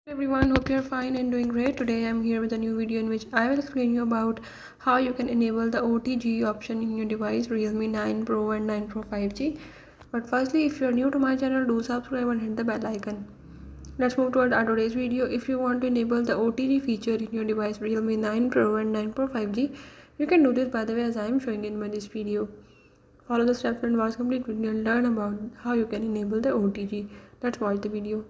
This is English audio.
Everyone, hope you're fine and doing great. Today I'm here with a new video in which I will explain you about how you can enable the OTG option in your device Realme 9 Pro and 9 Pro 5G. But firstly, if you're new to my channel, do subscribe and hit the bell icon. Let's move toward our today's video. If you want to enable the OTG feature in your device Realme 9 Pro and 9 Pro 5G, you can do this by the way as I am showing in this video. Follow the steps and watch complete video and learn about how you can enable the OTG. Let's watch the video.